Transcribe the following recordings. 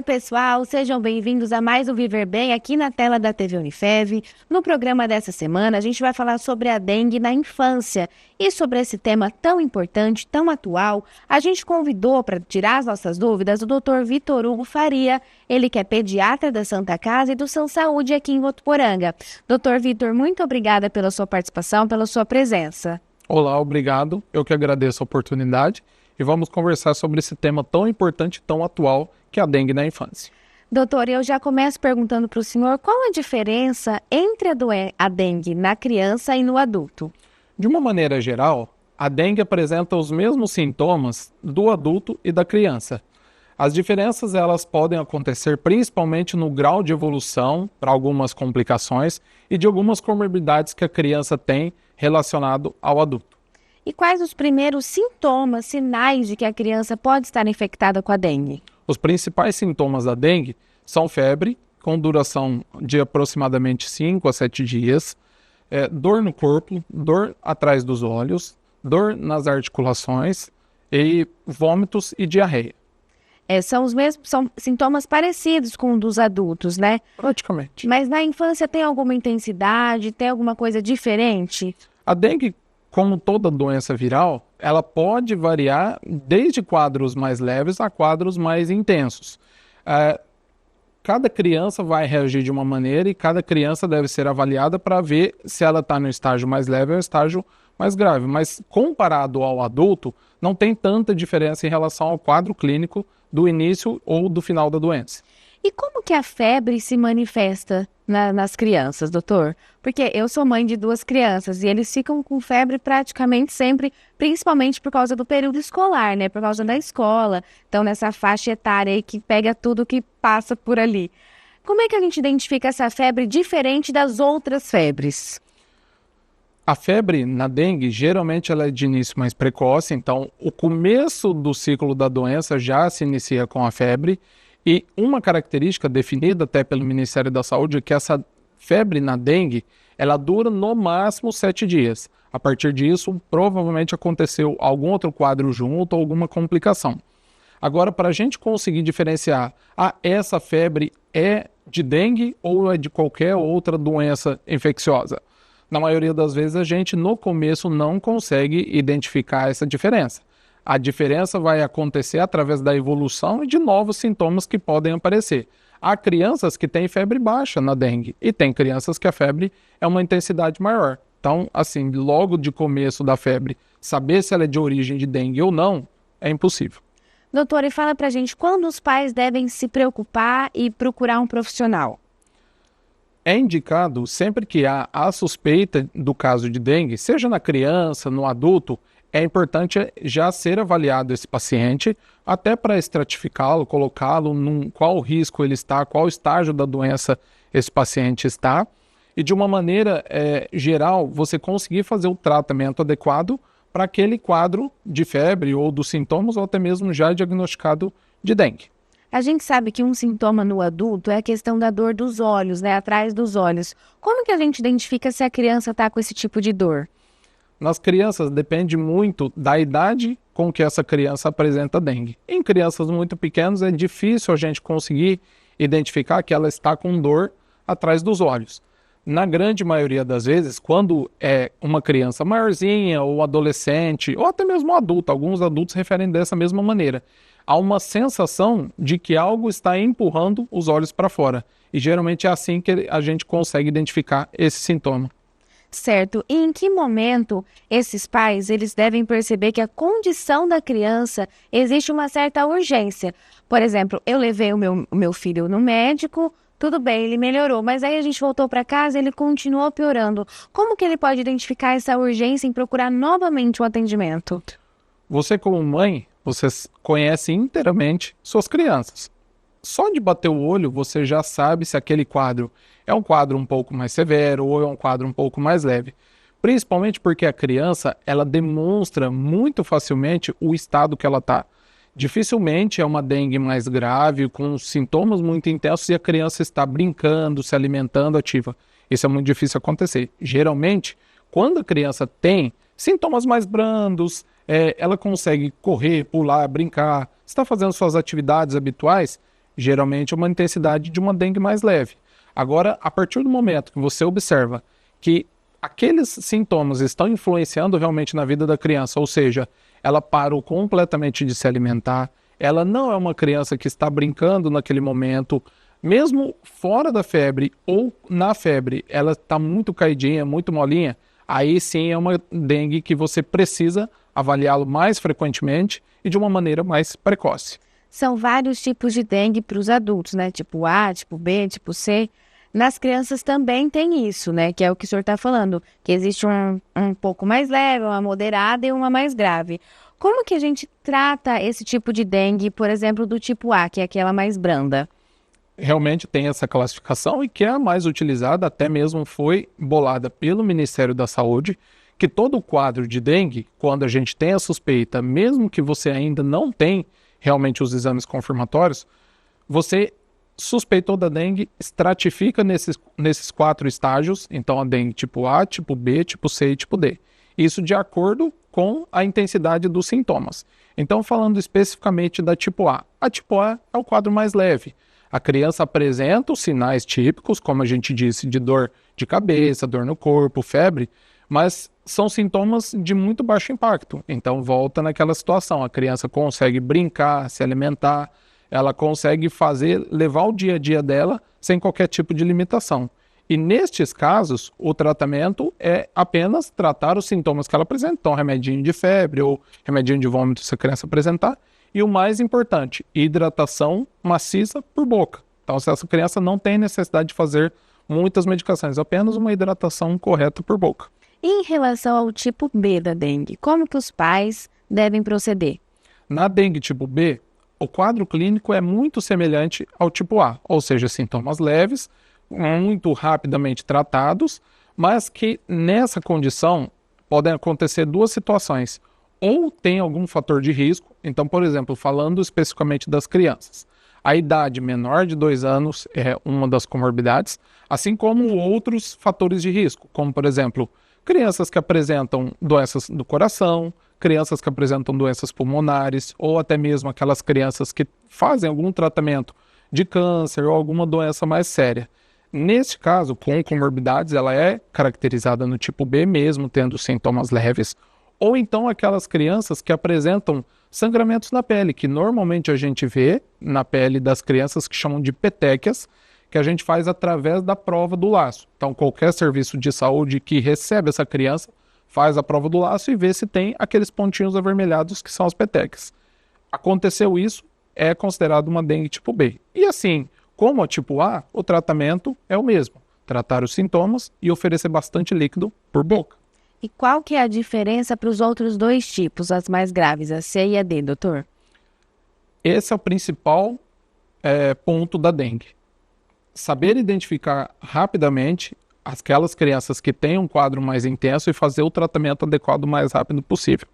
Oi, pessoal, sejam bem-vindos a mais um Viver Bem aqui na tela da TV Unifev. No programa dessa semana, a gente vai falar sobre a dengue na infância. E sobre esse tema tão importante, tão atual, a gente convidou para tirar as nossas dúvidas o Dr. Vitor Hugo Faria, ele que é pediatra da Santa Casa e do São Saúde aqui em Votuporanga. Dr. Vitor, muito obrigada pela sua participação, pela sua presença. Olá, obrigado. Eu que agradeço a oportunidade e vamos conversar sobre esse tema tão importante e tão atual que é a dengue na infância. Doutor, eu já começo perguntando para o senhor qual a diferença entre a dengue na criança e no adulto? De uma maneira geral, a dengue apresenta os mesmos sintomas do adulto e da criança. As diferenças elas podem acontecer principalmente no grau de evolução para algumas complicações e de algumas comorbidades que a criança tem relacionado ao adulto. E quais os primeiros sintomas, sinais de que a criança pode estar infectada com a dengue? Os principais sintomas da dengue são febre, com duração de aproximadamente 5 a 7 dias, dor no corpo, dor atrás dos olhos, dor nas articulações e vômitos e diarreia. São sintomas parecidos com os dos adultos, né? Praticamente. Mas na infância tem alguma intensidade, tem alguma coisa diferente? A dengue, como toda doença viral, ela pode variar desde quadros mais leves a quadros mais intensos. Cada criança vai reagir de uma maneira e cada criança deve ser avaliada para ver se ela está no estágio mais leve ou estágio mais grave. Mas comparado ao adulto, não tem tanta diferença em relação ao quadro clínico do início ou do final da doença. E como que a febre se manifesta nas crianças, doutor? Porque eu sou mãe de 2 crianças e eles ficam com febre praticamente sempre, principalmente por causa do período escolar, né? Por causa da escola. Então, nessa faixa etária aí que pega tudo que passa por ali. Como é que a gente identifica essa febre diferente das outras febres? A febre na dengue, geralmente ela é de início mais precoce, então o começo do ciclo da doença já se inicia com a febre. E uma característica definida até pelo Ministério da Saúde é que essa febre na dengue, ela dura no máximo 7 dias. A partir disso, provavelmente aconteceu algum outro quadro junto ou alguma complicação. Agora, para a gente conseguir diferenciar, essa febre é de dengue ou é de qualquer outra doença infecciosa? Na maioria das vezes, a gente no começo não consegue identificar essa diferença. A diferença vai acontecer através da evolução e de novos sintomas que podem aparecer. Há crianças que têm febre baixa na dengue e tem crianças que a febre é uma intensidade maior. Então, assim, logo de começo da febre, saber se ela é de origem de dengue ou não é impossível. Doutor, e fala pra gente quando os pais devem se preocupar e procurar um profissional? É indicado sempre que há a suspeita do caso de dengue, seja na criança, no adulto, é importante já ser avaliado esse paciente, até para estratificá-lo, colocá-lo qual risco ele está, qual estágio da doença esse paciente está, e de uma maneira geral, você conseguir fazer o tratamento adequado para aquele quadro de febre ou dos sintomas, ou até mesmo já diagnosticado de dengue. A gente sabe que um sintoma no adulto é a questão da dor dos olhos, né, atrás dos olhos. Como que a gente identifica se a criança está com esse tipo de dor? Nas crianças depende muito da idade com que essa criança apresenta dengue. Em crianças muito pequenas é difícil a gente conseguir identificar que ela está com dor atrás dos olhos. Na grande maioria das vezes, quando é uma criança maiorzinha ou adolescente ou até mesmo adulto, alguns adultos referem dessa mesma maneira, há uma sensação de que algo está empurrando os olhos para fora. E geralmente é assim que a gente consegue identificar esse sintoma. Certo. E em que momento esses pais eles devem perceber que a condição da criança existe uma certa urgência? Por exemplo, eu levei o meu filho no médico, tudo bem, ele melhorou, mas aí a gente voltou para casa e ele continuou piorando. Como que ele pode identificar essa urgência em procurar novamente o atendimento? Você como mãe, você conhece inteiramente suas crianças. Só de bater o olho você já sabe se aquele quadro é um quadro um pouco mais severo ou é um quadro um pouco mais leve. Principalmente porque a criança, ela demonstra muito facilmente o estado que ela está. Dificilmente é uma dengue mais grave, com sintomas muito intensos e a criança está brincando, se alimentando ativa. Isso é muito difícil acontecer. Geralmente, quando a criança tem sintomas mais brandos, ela consegue correr, pular, brincar, está fazendo suas atividades habituais, geralmente é uma intensidade de uma dengue mais leve. Agora, a partir do momento que você observa que aqueles sintomas estão influenciando realmente na vida da criança, ou seja, ela parou completamente de se alimentar, ela não é uma criança que está brincando naquele momento, mesmo fora da febre ou na febre, ela está muito caidinha, muito molinha, aí sim é uma dengue que você precisa avaliá-lo mais frequentemente e de uma maneira mais precoce. São vários tipos de dengue para os adultos, né? Tipo A, tipo B, tipo C. Nas crianças também tem isso, né? Que é o que o senhor está falando, que existe um pouco mais leve, uma moderada e uma mais grave. Como que a gente trata esse tipo de dengue, por exemplo, do tipo A, que é aquela mais branda? Realmente tem essa classificação e que é a mais utilizada, até mesmo foi bolada pelo Ministério da Saúde, que todo o quadro de dengue, quando a gente tem a suspeita, mesmo que você ainda não tem realmente os exames confirmatórios, você suspeitou da dengue, estratifica nesses 4 estágios, então a dengue tipo A, tipo B, tipo C e tipo D. Isso de acordo com a intensidade dos sintomas. Então, falando especificamente da tipo A. A tipo A é o quadro mais leve. A criança apresenta os sinais típicos, como a gente disse, de dor de cabeça, dor no corpo, febre, mas são sintomas de muito baixo impacto. Então, volta naquela situação. A criança consegue brincar, se alimentar, ela consegue levar o dia a dia dela sem qualquer tipo de limitação. E nestes casos, o tratamento é apenas tratar os sintomas que ela apresenta. Então, remedinho de febre ou remedinho de vômito se a criança apresentar. E o mais importante, hidratação maciça por boca. Então, se essa criança não tem necessidade de fazer muitas medicações, apenas uma hidratação correta por boca. E em relação ao tipo B da dengue, como que os pais devem proceder? Na dengue tipo B, o quadro clínico é muito semelhante ao tipo A, ou seja, sintomas leves, muito rapidamente tratados, mas que nessa condição podem acontecer 2 situações. Ou tem algum fator de risco, então, por exemplo, falando especificamente das crianças, a idade menor de 2 anos é uma das comorbidades, assim como outros fatores de risco, como, por exemplo, crianças que apresentam doenças do coração, crianças que apresentam doenças pulmonares, ou até mesmo aquelas crianças que fazem algum tratamento de câncer ou alguma doença mais séria. Neste caso, com comorbidades, ela é caracterizada no tipo B, mesmo tendo sintomas leves, ou então aquelas crianças que apresentam sangramentos na pele, que normalmente a gente vê na pele das crianças que chamam de petequias, que a gente faz através da prova do laço. Então, qualquer serviço de saúde que recebe essa criança faz a prova do laço e vê se tem aqueles pontinhos avermelhados que são as petequias. Aconteceu isso, é considerado uma dengue tipo B. E assim, como a tipo A, o tratamento é o mesmo. Tratar os sintomas e oferecer bastante líquido por boca. E qual que é a diferença para os outros 2 tipos, as mais graves, a C e a D, doutor? Esse é o principal ponto da dengue. Saber identificar rapidamente aquelas crianças que têm um quadro mais intenso e fazer o tratamento adequado o mais rápido possível.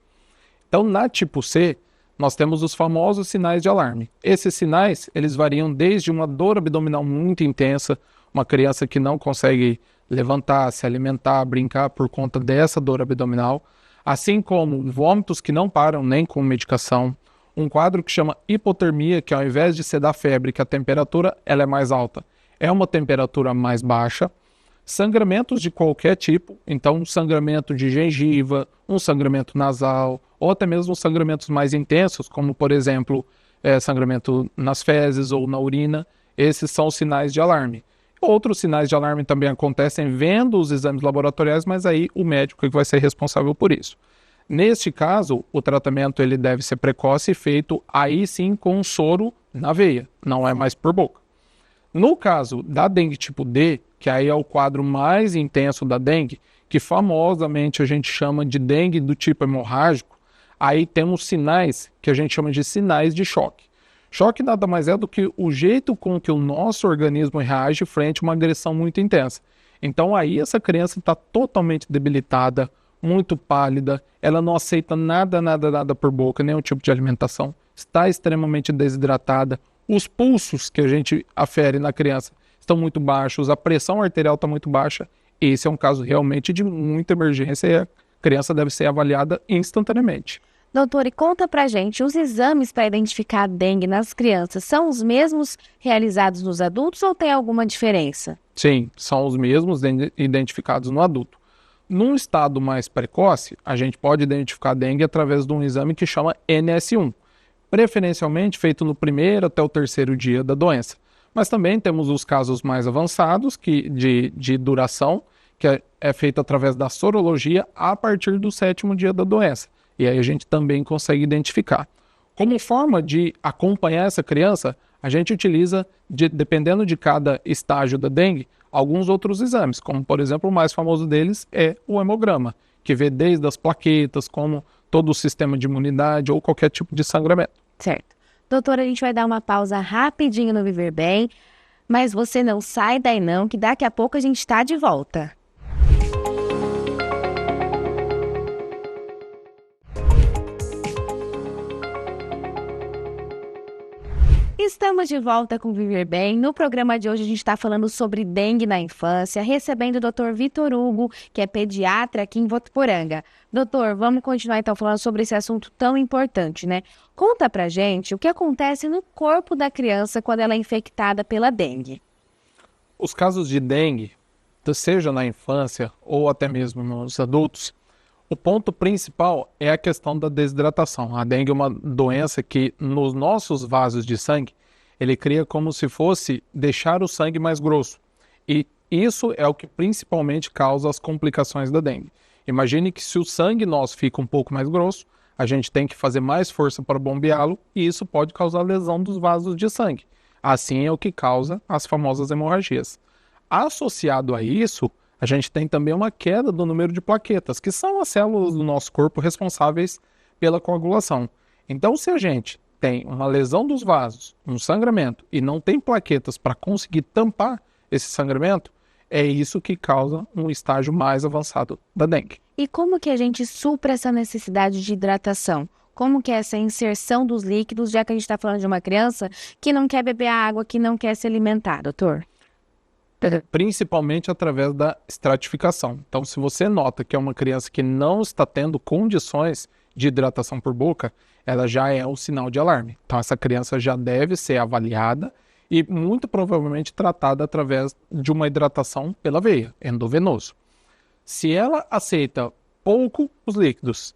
Então, na tipo C, nós temos os famosos sinais de alarme. Esses sinais, eles variam desde uma dor abdominal muito intensa, uma criança que não consegue levantar, se alimentar, brincar por conta dessa dor abdominal, assim como vômitos que não param nem com medicação, um quadro que chama hipotermia, que ao invés de ser da febre, que a temperatura ela é mais alta, é uma temperatura mais baixa, sangramentos de qualquer tipo, então um sangramento de gengiva, um sangramento nasal, ou até mesmo sangramentos mais intensos, como por exemplo, sangramento nas fezes ou na urina, esses são os sinais de alarme. Outros sinais de alarme também acontecem vendo os exames laboratoriais, mas aí o médico é que vai ser responsável por isso. Neste caso, o tratamento ele deve ser precoce e feito aí sim com soro na veia, não é mais por boca. No caso da dengue tipo D, que aí é o quadro mais intenso da dengue, que famosamente a gente chama de dengue do tipo hemorrágico, aí temos sinais que a gente chama de sinais de choque. Choque nada mais é do que o jeito com que o nosso organismo reage frente a uma agressão muito intensa. Então aí essa criança está totalmente debilitada, muito pálida, ela não aceita nada por boca, nenhum tipo de alimentação, está extremamente desidratada, os pulsos que a gente afere na criança estão muito baixos, a pressão arterial está muito baixa. Esse é um caso realmente de muita emergência e a criança deve ser avaliada instantaneamente. Doutor, e conta pra gente, os exames para identificar a dengue nas crianças são os mesmos realizados nos adultos ou tem alguma diferença? Sim, são os mesmos identificados no adulto. Num estado mais precoce, a gente pode identificar a dengue através de um exame que chama NS1, preferencialmente feito no primeiro até o terceiro dia da doença. Mas também temos os casos mais avançados de duração, que é feito através da sorologia a partir do sétimo dia da doença. E aí a gente também consegue identificar. Como forma de acompanhar essa criança, a gente utiliza, dependendo de cada estágio da dengue, alguns outros exames, como por exemplo o mais famoso deles é o hemograma, que vê desde as plaquetas, como todo o sistema de imunidade ou qualquer tipo de sangramento. Certo. Doutora, a gente vai dar uma pausa rapidinho no Viver Bem, mas você não sai daí não, que daqui a pouco a gente está de volta. Estamos de volta com Viver Bem. No programa de hoje a gente está falando sobre dengue na infância, recebendo o Dr. Vitor Hugo, que é pediatra aqui em Votuporanga. Doutor, vamos continuar então falando sobre esse assunto tão importante, né? Conta pra gente o que acontece no corpo da criança quando ela é infectada pela dengue. Os casos de dengue, seja na infância ou até mesmo nos adultos, o ponto principal é a questão da desidratação. A dengue é uma doença que nos nossos vasos de sangue, ele cria como se fosse deixar o sangue mais grosso. E isso é o que principalmente causa as complicações da dengue. Imagine que se o sangue nosso fica um pouco mais grosso, a gente tem que fazer mais força para bombeá-lo e isso pode causar lesão dos vasos de sangue. Assim é o que causa as famosas hemorragias. Associado a isso, a gente tem também uma queda do número de plaquetas, que são as células do nosso corpo responsáveis pela coagulação. Então, se a gente tem uma lesão dos vasos, um sangramento, e não tem plaquetas para conseguir tampar esse sangramento, é isso que causa um estágio mais avançado da dengue. E como que a gente supra essa necessidade de hidratação? Como que é essa inserção dos líquidos, já que a gente está falando de uma criança que não quer beber água, que não quer se alimentar, doutor? Principalmente através da estratificação. Então, se você nota que é uma criança que não está tendo condições de hidratação por boca, ela já é um sinal de alarme. Então, essa criança já deve ser avaliada e muito provavelmente tratada através de uma hidratação pela veia, endovenoso. Se ela aceita pouco os líquidos,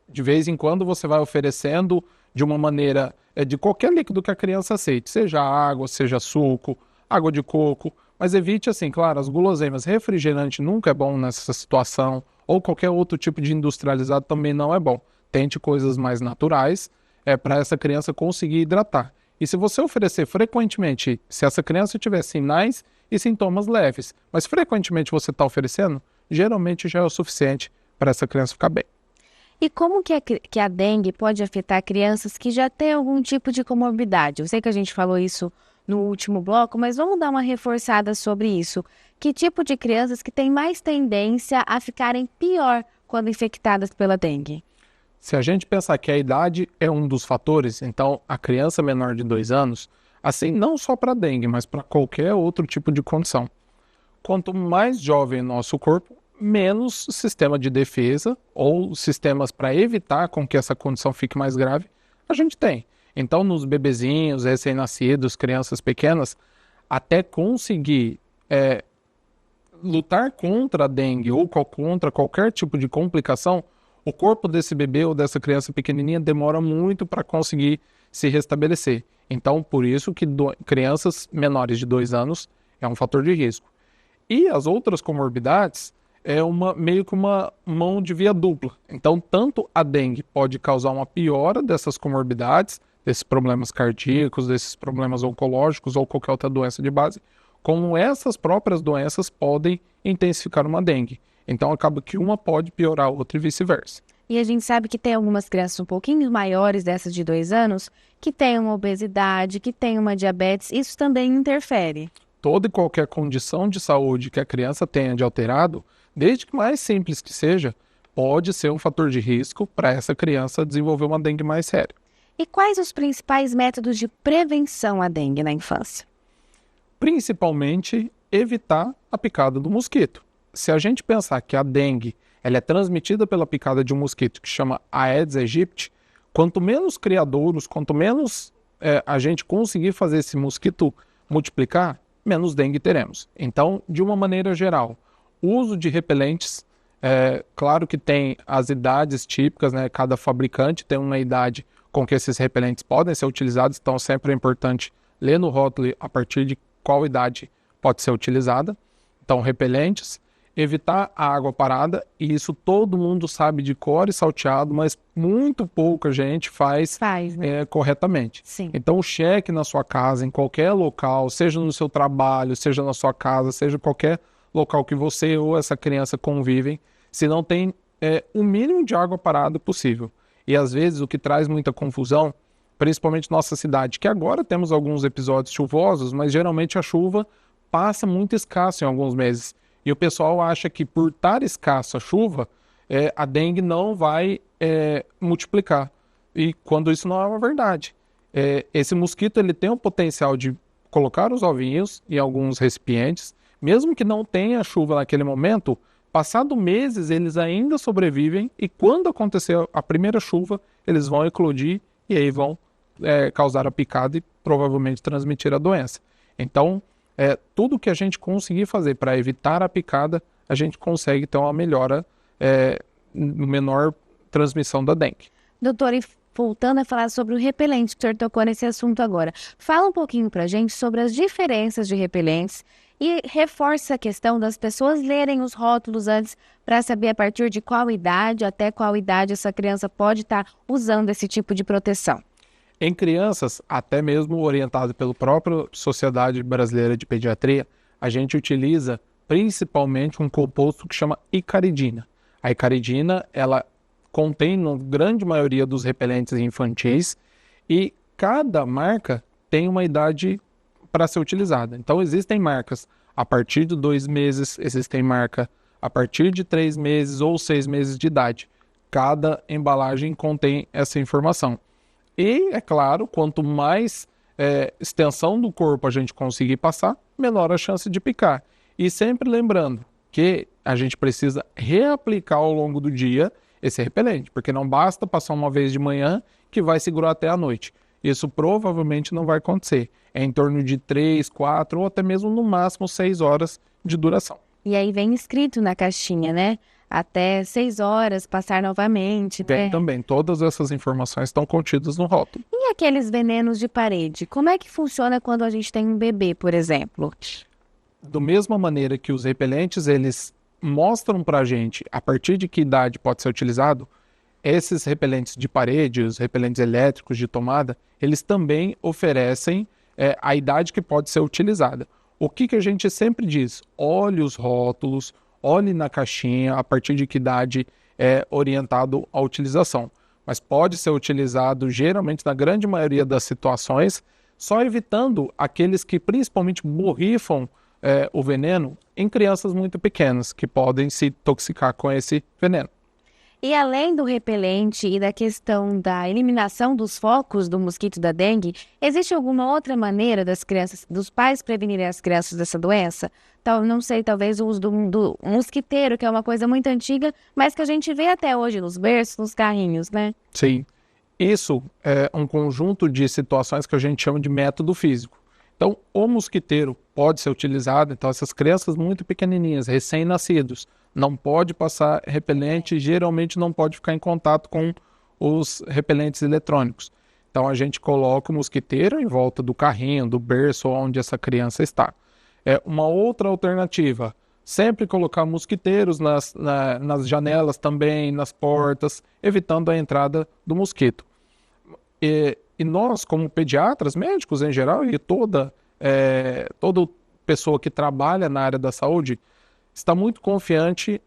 de vez em quando você vai oferecendo de uma maneira, de qualquer líquido que a criança aceite, seja água, seja suco, água de coco, mas evite, assim, claro, as guloseimas. Refrigerante nunca é bom nessa situação, ou qualquer outro tipo de industrializado também não é bom. Tente coisas mais naturais para essa criança conseguir hidratar. E se você oferecer frequentemente, se essa criança tiver sinais e sintomas leves, mas frequentemente você está oferecendo, geralmente já é o suficiente para essa criança ficar bem. E como que a dengue pode afetar crianças que já têm algum tipo de comorbidade? Eu sei que a gente falou isso no último bloco, mas vamos dar uma reforçada sobre isso. Que tipo de crianças que têm mais tendência a ficarem pior quando infectadas pela dengue? Se a gente pensar que a idade é um dos fatores, então a criança menor de 2 anos, assim não só para dengue, mas para qualquer outro tipo de condição. Quanto mais jovem o nosso corpo, menos sistema de defesa ou sistemas para evitar com que essa condição fique mais grave a gente tem. Então, nos bebezinhos, recém-nascidos, crianças pequenas, até conseguir lutar contra a dengue ou contra qualquer tipo de complicação, o corpo desse bebê ou dessa criança pequenininha demora muito para conseguir se restabelecer. Então, por isso que crianças menores de 2 anos é um fator de risco. E as outras comorbidades é meio que uma mão de via dupla. Então, tanto a dengue pode causar uma piora dessas comorbidades, desses problemas cardíacos, desses problemas oncológicos ou qualquer outra doença de base, como essas próprias doenças podem intensificar uma dengue. Então, acaba que uma pode piorar a outra e vice-versa. E a gente sabe que tem algumas crianças um pouquinho maiores, dessas de 2 anos, que têm uma obesidade, que têm uma diabetes. Isso também interfere. Toda e qualquer condição de saúde que a criança tenha de alterado, desde que mais simples que seja, pode ser um fator de risco para essa criança desenvolver uma dengue mais séria. E quais os principais métodos de prevenção à dengue na infância? Principalmente evitar a picada do mosquito. Se a gente pensar que a dengue ela é transmitida pela picada de um mosquito que chama Aedes aegypti. Quanto menos criadouros, quanto menos a gente conseguir fazer esse mosquito multiplicar, menos dengue teremos. Então, de uma maneira geral, o uso de repelentes, claro que tem as idades típicas, né? Cada fabricante tem uma idade com que esses repelentes podem ser utilizados, então sempre é importante ler no rótulo a partir de qual idade pode ser utilizada. Então, repelentes, evitar a água parada, e isso todo mundo sabe de cor e salteado, mas muito pouca gente faz né? Corretamente. Sim. Então, cheque na sua casa, em qualquer local, seja no seu trabalho, seja na sua casa, seja qualquer local que você ou essa criança convivem, se não tem o mínimo de água parada possível. E às vezes o que traz muita confusão, principalmente nossa cidade, que agora temos alguns episódios chuvosos, mas geralmente a chuva passa muito escassa em alguns meses. E o pessoal acha que por estar escassa a chuva, a dengue não vai multiplicar. E quando isso não é uma verdade. Esse mosquito ele tem o potencial de colocar os ovinhos em alguns recipientes, mesmo que não tenha chuva naquele momento, passado meses eles ainda sobrevivem e quando acontecer a primeira chuva, eles vão eclodir e aí vão causar a picada e provavelmente transmitir a doença. Então, tudo que a gente conseguir fazer para evitar a picada, a gente consegue ter uma melhora, menor transmissão da dengue. Doutor, e voltando a falar sobre o repelente, que o senhor tocou nesse assunto agora, fala um pouquinho para a gente sobre as diferenças de repelentes e reforça a questão das pessoas lerem os rótulos antes para saber a partir de qual idade, até qual idade essa criança pode estar usando esse tipo de proteção. Em crianças, até mesmo orientado pela própria Sociedade Brasileira de Pediatria, a gente utiliza principalmente um composto que chama icaridina. A icaridina, ela contém na grande maioria dos repelentes infantis e cada marca tem uma idade para ser utilizada. Então existem marcas a partir de 2 meses, existem marca a partir de 3 meses ou 6 meses de idade. Cada embalagem contém essa informação. E, é claro, quanto mais extensão do corpo a gente conseguir passar, menor a chance de picar. E sempre lembrando que a gente precisa reaplicar ao longo do dia esse repelente, porque não basta passar uma vez de manhã que vai segurar até a noite. Isso provavelmente não vai acontecer. É em torno de 3, 4 ou até mesmo no máximo 6 horas de duração. E aí vem escrito na caixinha, né? Até 6 horas, passar novamente. Tem também. Todas essas informações estão contidas no rótulo. E aqueles venenos de parede? Como é que funciona quando a gente tem um bebê, por exemplo? Da mesma maneira que os repelentes, eles mostram pra gente a partir de que idade pode ser utilizado, esses repelentes de parede, os repelentes elétricos de tomada, eles também oferecem a idade que pode ser utilizada. O que a gente sempre diz? Olhe os rótulos, olhe na caixinha a partir de que idade é orientado a utilização. Mas pode ser utilizado, geralmente, na grande maioria das situações, só evitando aqueles que principalmente borrifam o veneno em crianças muito pequenas, que podem se intoxicar com esse veneno. E além do repelente e da questão da eliminação dos focos do mosquito da dengue, existe alguma outra maneira dos pais prevenirem as crianças dessa doença? Não sei, talvez o uso do mosquiteiro, que é uma coisa muito antiga, mas que a gente vê até hoje nos berços, nos carrinhos, né? Sim. Isso é um conjunto de situações que a gente chama de método físico. Então, o mosquiteiro pode ser utilizado, então essas crianças muito pequenininhas, recém-nascidos, não pode passar repelente, geralmente não pode ficar em contato com os repelentes eletrônicos. Então a gente coloca o mosquiteiro em volta do carrinho, do berço onde essa criança está. Uma outra alternativa, sempre colocar mosquiteiros nas janelas também, nas portas, evitando a entrada do mosquito. E nós, como pediatras, médicos em geral, e toda pessoa que trabalha na área da saúde, está muito confiante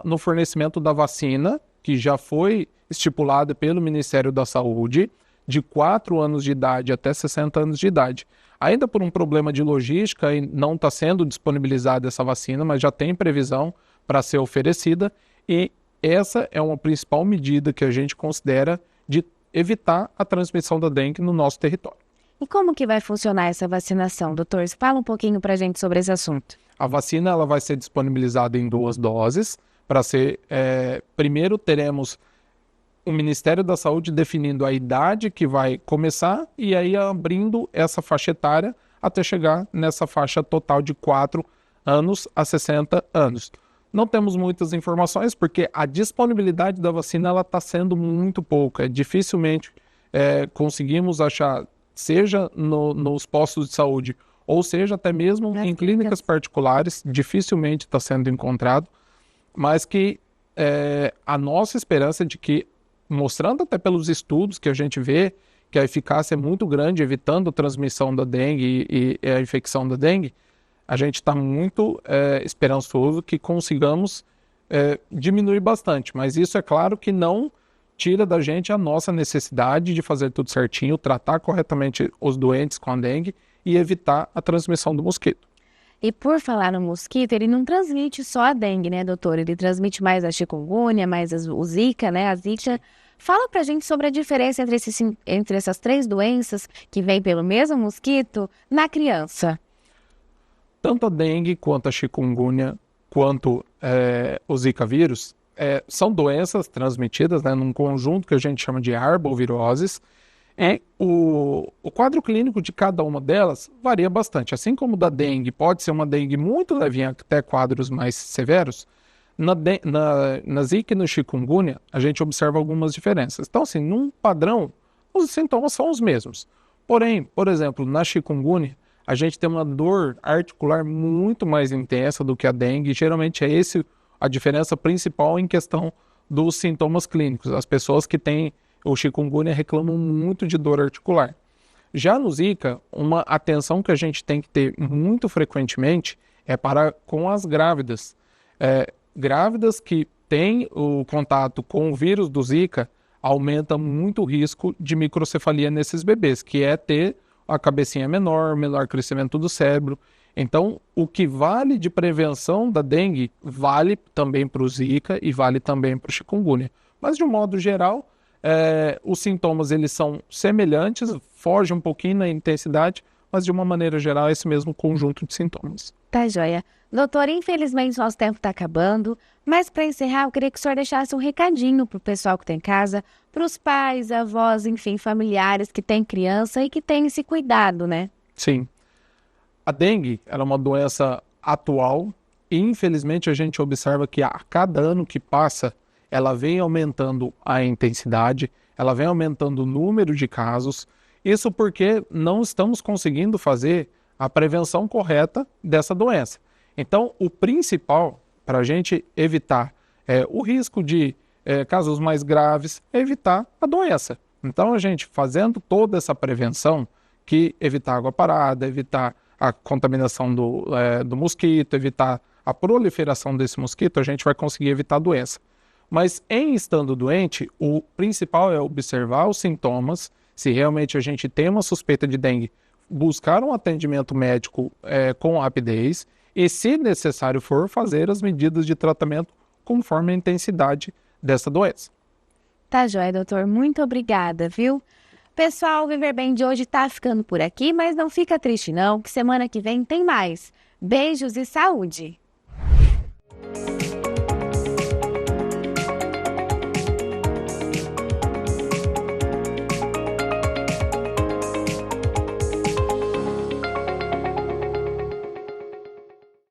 no fornecimento da vacina, que já foi estipulada pelo Ministério da Saúde, de 4 anos de idade até 60 anos de idade. Ainda por um problema de logística, não está sendo disponibilizada essa vacina, mas já tem previsão para ser oferecida, e essa é uma principal medida que a gente considera de evitar a transmissão da dengue no nosso território. E como que vai funcionar essa vacinação, doutor? Fala um pouquinho para a gente sobre esse assunto. A vacina ela vai ser disponibilizada em 2 doses para ser... primeiro teremos o Ministério da Saúde definindo a idade que vai começar e aí abrindo essa faixa etária até chegar nessa faixa total de 4 anos a 60 anos. Não temos muitas informações porque a disponibilidade da vacina ela está sendo muito pouca. Dificilmente conseguimos achar, seja nos postos de saúde ou seja até mesmo em clínicas particulares, dificilmente está sendo encontrado, mas que a nossa esperança é de que, mostrando até pelos estudos que a gente vê que a eficácia é muito grande, evitando a transmissão da dengue e a infecção da dengue, a gente está muito esperançoso que consigamos diminuir bastante. Mas isso é claro que não tira da gente a nossa necessidade de fazer tudo certinho, tratar corretamente os doentes com a dengue e evitar a transmissão do mosquito. E por falar no mosquito, ele não transmite só a dengue, né, doutor? Ele transmite mais a chikungunya, mais o Zika, né? A Zika. Fala pra gente sobre a diferença entre essas 3 doenças que vêm pelo mesmo mosquito na criança. Tanto a dengue, quanto a chikungunya, quanto o Zika vírus, são doenças transmitidas, né, num conjunto que a gente chama de arboviroses. O quadro clínico de cada uma delas varia bastante. Assim como o da dengue pode ser uma dengue muito levinha até quadros mais severos, na Zika e no chikungunya a gente observa algumas diferenças. Então, assim, num padrão, os sintomas são os mesmos. Porém, por exemplo, na chikungunya, a gente tem uma dor articular muito mais intensa do que a dengue. Geralmente é essa a diferença principal em questão dos sintomas clínicos. As pessoas que têm o chikungunya reclamam muito de dor articular. Já no Zika, uma atenção que a gente tem que ter muito frequentemente é com as grávidas. Grávidas que têm o contato com o vírus do Zika aumenta muito o risco de microcefalia nesses bebês, que é ter a cabecinha menor crescimento do cérebro. Então, o que vale de prevenção da dengue vale também para o Zika e vale também para o chikungunya. Mas, de um modo geral, os sintomas eles são semelhantes, fogem um pouquinho na intensidade, mas de uma maneira geral é esse mesmo conjunto de sintomas. Tá joia. Doutor, infelizmente nosso tempo está acabando, mas para encerrar eu queria que o senhor deixasse um recadinho para o pessoal que tem em casa, para os pais, avós, enfim, familiares que têm criança e que têm esse cuidado, né? Sim. A dengue ela é uma doença atual e infelizmente a gente observa que a cada ano que passa ela vem aumentando a intensidade, ela vem aumentando o número de casos, isso porque não estamos conseguindo fazer a prevenção correta dessa doença. Então, o principal para a gente evitar o risco de casos mais graves é evitar a doença. Então, a gente fazendo toda essa prevenção, que evitar água parada, evitar a contaminação do mosquito, evitar a proliferação desse mosquito, a gente vai conseguir evitar a doença. Mas em estando doente, o principal é observar os sintomas, se realmente a gente tem uma suspeita de dengue, buscar um atendimento médico com rapidez e, se necessário for, fazer as medidas de tratamento conforme a intensidade dessa doença. Tá joia, doutor. Muito obrigada, viu? Pessoal, o Viver Bem de hoje tá ficando por aqui, mas não fica triste não, que semana que vem tem mais. Beijos e saúde!